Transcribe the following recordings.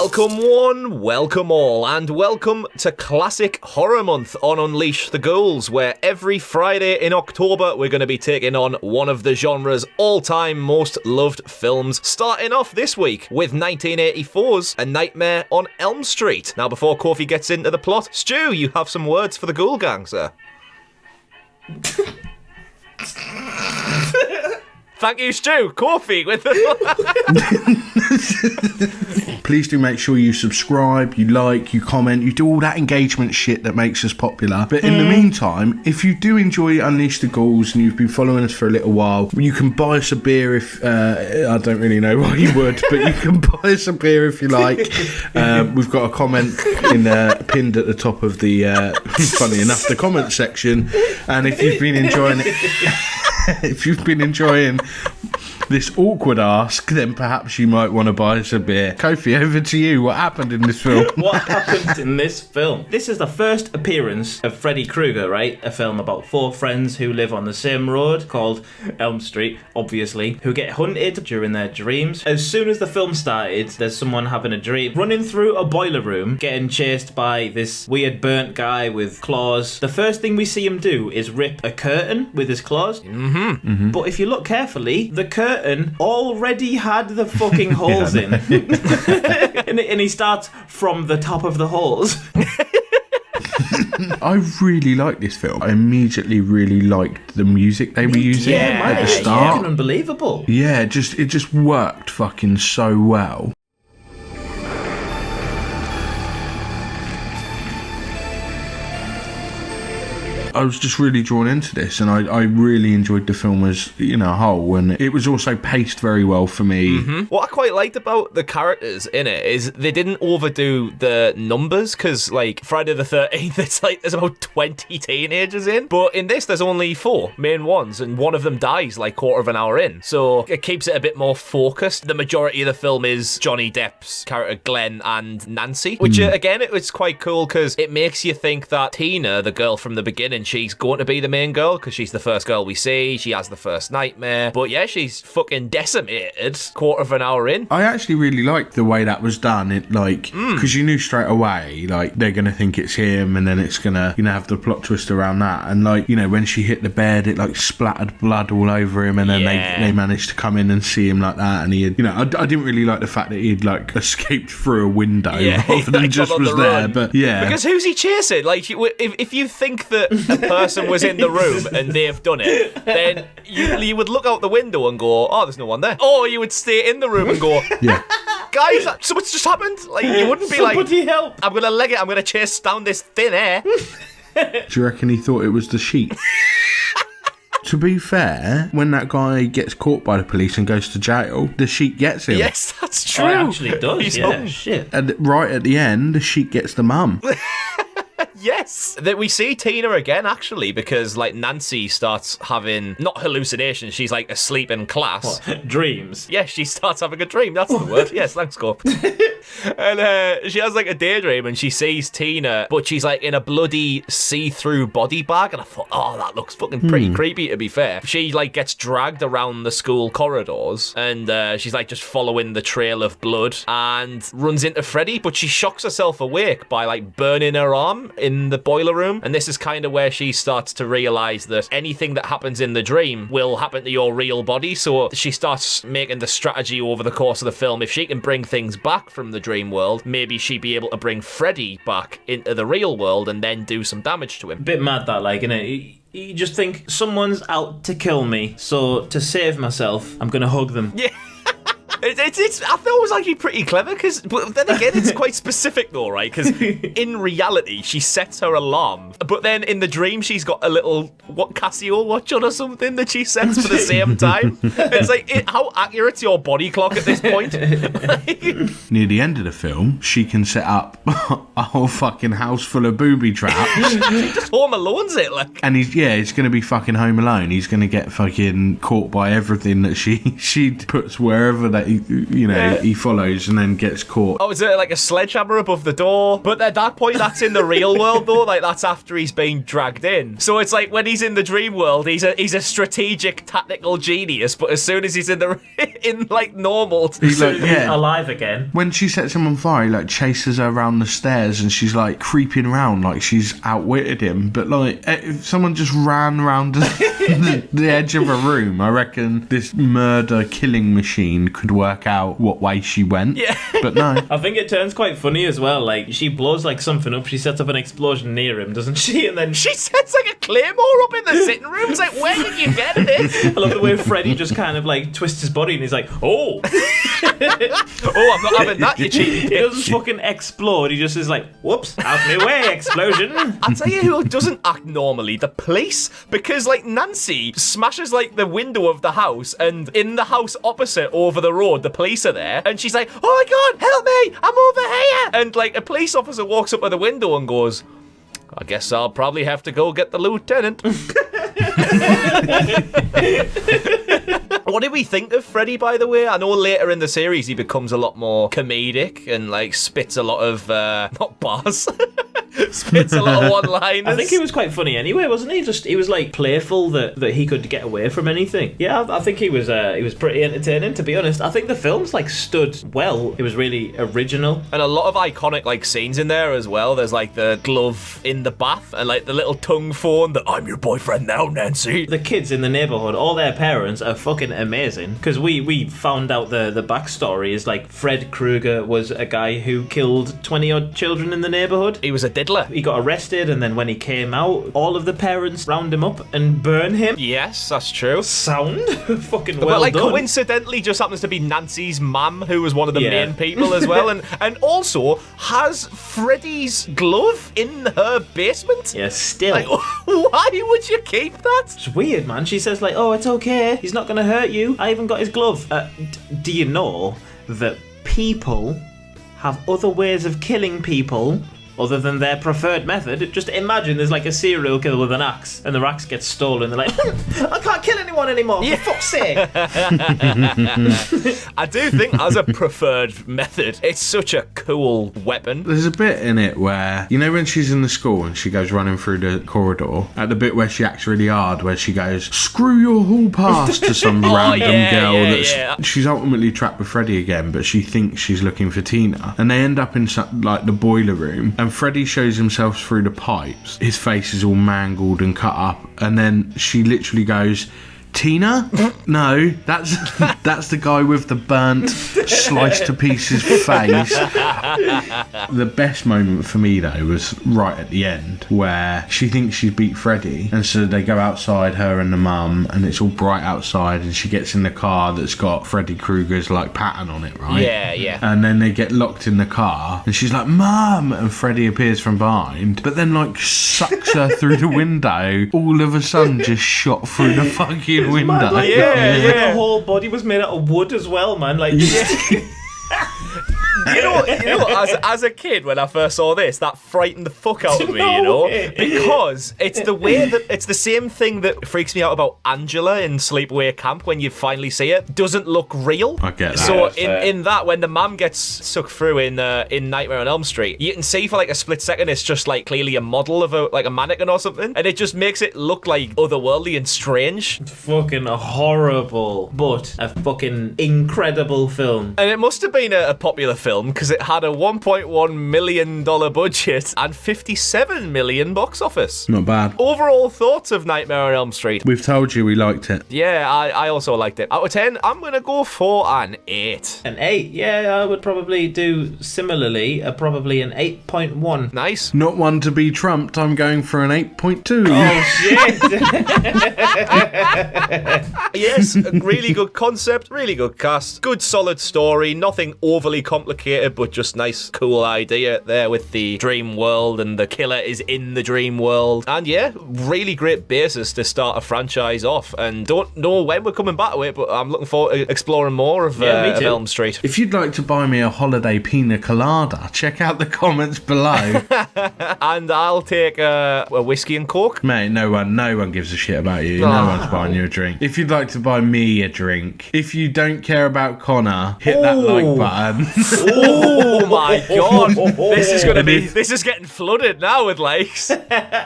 Welcome one, welcome all, and welcome to Classic Horror Month on Unleash The Ghouls, where every Friday in October we're going to be taking on one of the genre's all-time most loved films, starting off this week with 1984's A Nightmare on Elm Street. Now, before Kofi gets into the plot, Stu, you have some words for the Ghoul Gang, sir. Thank you, Stu. Kofi with the... Please do make sure you subscribe, you like, you comment, you do all that engagement shit that makes us popular. But in the meantime, if you do enjoy Unleash the Ghouls and you've been following us for a little while, you can buy us a beer if... I don't really know why you would, but you can buy us a beer if you like. We've got a comment pinned at the top of the, funny enough, the comment section. And if you've been enjoying it... If you've been enjoying this awkward ask, then perhaps you might want to buy us a beer. Kofi, over to you. What happened in this film? What happened in this film? This is the first appearance of Freddy Krueger, right? A film about four friends who live on the same road called Elm Street, obviously, who get hunted during their dreams. As soon as the film started, there's someone having a dream, running through a boiler room, getting chased by this weird burnt guy with claws. The first thing we see him do is rip a curtain with his claws. But if you look carefully, the curtain already had the fucking holes in. and he starts from the top of the holes. I really liked this film. I immediately really liked the music they were using at the start. Fucking unbelievable. Yeah, it just worked fucking so well. I was just really drawn into this, and I really enjoyed the film as, a whole, and it was also paced very well for me. What I quite liked about the characters in it is they didn't overdo the numbers, because, like, Friday the 13th, it's like there's about 20 teenagers in, but in this there's only 4 main ones, and one of them dies like quarter of an hour in, so it keeps it a bit more focused. The majority of the film is Johnny Depp's character Glenn and Nancy, which again, it's quite cool because it makes you think that Tina, the girl from the beginning, she's going to be the main girl because she's the first girl we see. She has the first nightmare. But yeah, she's fucking decimated quarter of an hour in. I actually really liked the way that was done. It because you knew straight away, like, they're going to think it's him, and then it's going to, have the plot twist around that. And, like, when she hit the bed, it, like, splattered blood all over him, and then they managed to come in and see him like that. And he had, I didn't really like the fact that he'd, like, escaped through a window rather than just was there. But, yeah. Because who's he chasing? Like, if you think that a person was in the room and they've done it, then you would look out the window and go, oh, there's no one there. Or you would stay in the room and go, guys, so what's just happened? Like, you wouldn't be Somebody help. I'm going to leg it, I'm going to chase down this thin air. Do you reckon he thought it was the sheet? To be fair, when that guy gets caught by the police and goes to jail, the sheet gets him. Yes, that's true. Oh, it actually does. He's yeah, home. shit. And right at the end, the sheet gets the mum. Yes. That we see Tina again, actually, because, like, Nancy starts having, not hallucinations, she's, like, asleep in class. What? Dreams. Yeah, she starts having a dream. That's the word. Yes, thanks, Corp. And she has, like, a daydream, and she sees Tina, but she's, like, in a bloody see-through body bag, and I thought, oh, that looks fucking pretty creepy, to be fair. She, like, gets dragged around the school corridors, and she's, like, just following the trail of blood, and runs into Freddy, but she shocks herself awake by, like, burning her arm in the boiler room, and this is kind of where she starts to realize that anything that happens in the dream will happen to your real body, so she starts making the strategy over the course of the film. If she can bring things back from the dream world, maybe she'd be able to bring Freddy back into the real world and then do some damage to him. Bit mad that, like, innit? You just think, someone's out to kill me, so to save myself, I'm gonna hug them. Yeah. It's I thought it was actually pretty clever, but then again, it's quite specific though, right? Because in reality, she sets her alarm, but then in the dream, she's got a little, Casio watch on or something that she sets for the same time. It's like, how accurate's your body clock at this point? Near the end of the film, she can set up a whole fucking house full of booby traps. She just Home Alone's it, like. And he's going to be fucking Home Alone. He's going to get fucking caught by everything that she puts wherever that he follows and then gets caught. Oh, is it like a sledgehammer above the door? But at that point, that's in the real world, though. Like, that's after he's been dragged in. So it's like when he's in the dream world, he's a strategic, tactical genius. But as soon as he's in normal, He's like, alive again. When she sets him on fire, he like chases her around the stairs, and she's like creeping around like she's outwitted him. But like, if someone just ran around the edge of a room, I reckon this murder killing machine could work out what way she went. Yeah. But no. I think it turns quite funny as well. Like, she blows like something up. She sets up an explosion near him, doesn't she? And then she sets like a claymore up in the sitting room. It's like, where did you get it? I love the way Freddy just kind of like twists his body and he's like, oh. Oh, I'm not having that, you cheeky. He doesn't fucking explode. He just is like, whoops, out my way, explosion. I'll tell you who doesn't act normally, the police. Because, like, Nancy smashes, like, the window of the house, and in the house opposite over the road, the police are there, and she's like, oh my God, help me, I'm over here. And, like, a police officer walks up to the window and goes, I guess I'll probably have to go get the lieutenant. What did we think of Freddy, by the way? I know later in the series he becomes a lot more comedic and like spits a lot of not bars. Spits a lot of one-liners. I think he was quite funny anyway, wasn't he? He was like playful that he could get away from anything. Yeah, I think he was pretty entertaining, to be honest. I think the film's like stood well. It was really original. And a lot of iconic like scenes in there as well. There's like the glove in the bath and like the little tongue phone that I'm your boyfriend now, Nancy. The kids in the neighborhood, all their parents are fucking amazing. Because we found out the backstory is like Fred Krueger was a guy who killed 20 odd children in the neighborhood. He was a diddler. He got arrested, and then when he came out, all of the parents round him up and burn him. Yes, that's true. Sound fucking well but like done. Coincidentally, just happens to be Nancy's mum, who was one of the main people as well, and also has Freddy's glove in her basement. Yeah, still. Like, why would you keep that? It's weird, man. She says like, "Oh, it's okay. He's not gonna hurt you. I even got his glove." Do you know that people have other ways of killing people other than their preferred method? Just imagine there's like a serial killer with an axe and the axe gets stolen. They're like, I can't kill anyone anymore, for fuck's sake. I do think as a preferred method, it's such a cool weapon. There's a bit in it where, you know when she's in the school and she goes running through the corridor, at the bit where she acts really hard, where she goes, screw your hall pass to some random girl she's ultimately trapped with Freddy again, but she thinks she's looking for Tina. And they end up in like the boiler room, and Freddy shows himself through the pipes. His face is all mangled and cut up, and then she literally goes, Tina? No, that's the guy with the burnt, sliced to pieces face. The best moment for me though was right at the end, where she thinks she's beat Freddy, and so they go outside, her and the mum, and it's all bright outside, and she gets in the car that's got Freddy Krueger's like pattern on it, right? Yeah. And then they get locked in the car, and she's like, Mum! And Freddy appears from behind, but then like sucks her through the window. All of a sudden just shot through the fucking window. Mad, like, the whole body was made out of wood as well, man. Like, You know, as a kid, when I first saw this, that frightened the fuck out of me, you know? Because it's the way that, it's the same thing that freaks me out about Angela in Sleepaway Camp when you finally see it. Doesn't look real. I get that. So in that, when the mum gets sucked through in Nightmare on Elm Street, you can see for like a split second it's just like clearly a model of a mannequin or something, and it just makes it look like otherworldly and strange. Fucking horrible, but a fucking incredible film. And it must have been a popular film because it had a $1.1 million budget and $57 million box office. Not bad. Overall thoughts of Nightmare on Elm Street? We've told you we liked it. Yeah, I also liked it. Out of 10, I'm going to go for an 8. An 8? Yeah, I would probably do similarly. Probably an 8.1. Nice. Not one to be trumped. I'm going for an 8.2. Oh, shit. Yes, a really good concept, really good cast, good solid story, nothing overly complicated complicated, but just nice, cool idea there with the dream world, and the killer is in the dream world. And yeah, really great basis to start a franchise off. And don't know when we're coming back to it, but I'm looking forward to exploring more of Elm Street. If you'd like to buy me a holiday pina colada, check out the comments below. And I'll take a whiskey and coke. Mate, no one gives a shit about you. No one's buying you a drink. If you'd like to buy me a drink, if you don't care about Connor, hit that like button. Oh my god, this is getting flooded now with likes.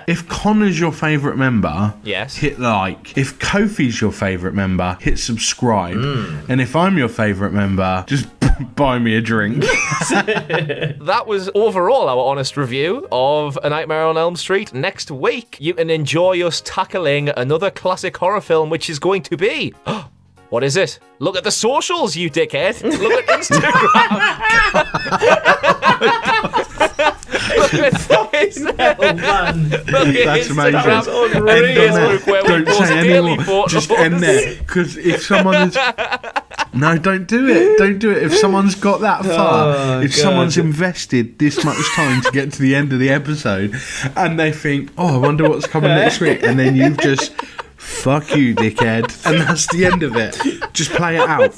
If Connor's your favourite member, yes, hit like. If Kofi's your favourite member, hit subscribe. And if I'm your favourite member, just buy me a drink. That was overall our honest review of A Nightmare on Elm Street. Next week, you can enjoy us tackling another classic horror film, which is going to be... What is it? Look at the socials, you dickhead. Look at Instagram. Look at Instagram. Oh, man. That's amazing. Don't say anymore. Just end there. Because if someone is... No, don't do it. Don't do it. If someone's got that far, someone's invested this much time to get to the end of the episode, and they think, I wonder what's coming next week, and then you've just... Fuck you, dickhead. And that's the end of it. Just play it out.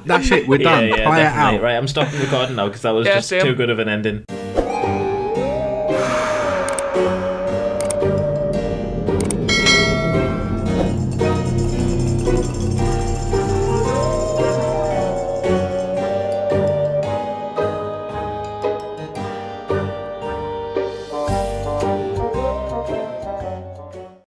That's it. We're done. Play it out. Right, I'm stopping recording now because that was just too good of an ending.